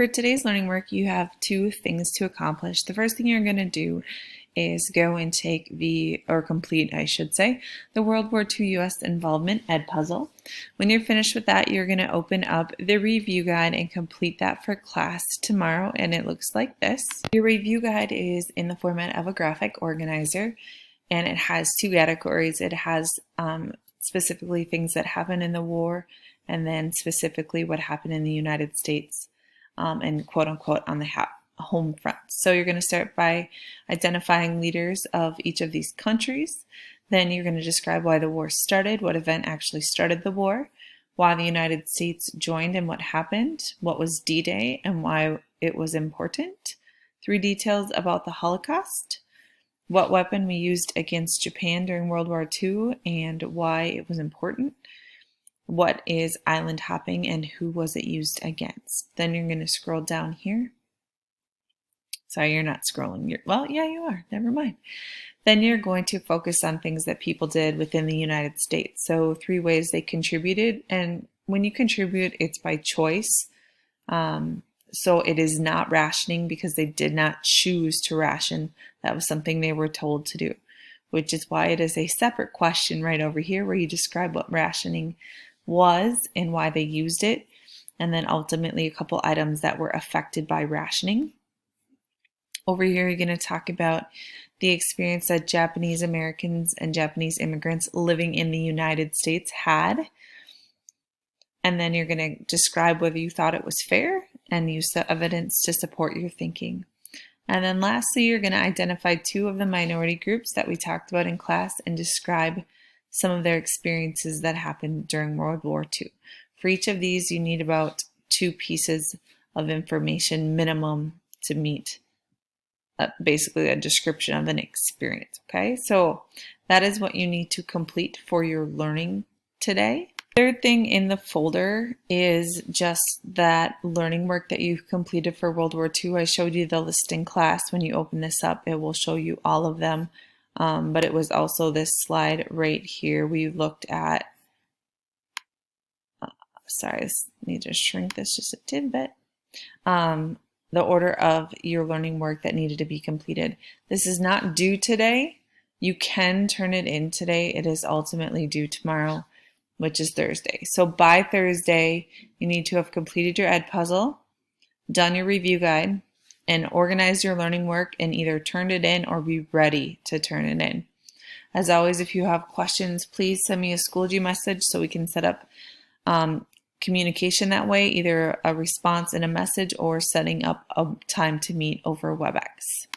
For today's learning work, you have two things to accomplish. The first thing you're going to do is go and take complete, I should say, the World War II U.S. Involvement Edpuzzle. When you're finished with that, you're going to open up the review guide and complete that for class tomorrow, and it looks like this. Your review guide is in the format of a graphic organizer, and it has two categories. It has specifically things that happened in the war, and then specifically what happened in the United States, and quote unquote on the home front. So you're going to start by identifying leaders of each of these countries. Then you're going to describe why the war started, what event actually started the war, why the United States joined and what happened, what was D-Day and why it was important, 3 details about the Holocaust, what weapon we used against Japan during World War II and why it was important, what is island hopping and who was it used against. Then you're going to scroll down here. Sorry, you're not scrolling. Well, yeah, you are. Never mind. Then you're going to focus on things that people did within the United States. So 3 ways they contributed. And when you contribute, it's by choice. So it is not rationing because they did not choose to ration. That was something they were told to do, which is why it is a separate question right over here where you describe what rationing was and why they used it. And then ultimately a couple items that were affected by rationing. Over here, you're going to talk about the experience that Japanese Americans and Japanese immigrants living in the United States had. And then you're going to describe whether you thought it was fair and use the evidence to support your thinking. And then lastly, you're going to identify 2 of the minority groups that we talked about in class and describe some of their experiences that happened during World War II. For each of these, you need about 2 pieces of information minimum to meet basically a description of an experience. Okay, so that is what you need to complete for your learning today. Third thing in the folder is just that learning work that you've completed for World War II. I showed you the list in class. When you open this up, it will show you all of them. But it was also this slide right here. We looked at, sorry, I need to shrink this just a tidbit. The order of your learning work that needed to be completed. This is not due today. You can turn it in today. It is ultimately due tomorrow, which is Thursday. So by Thursday, you need to have completed your Edpuzzle, done your review guide, and organized your learning work and either turned it in or be ready to turn it in. As always, if you have questions, please send me a Schoology message so we can set up communication that way, either a response in a message or setting up a time to meet over WebEx.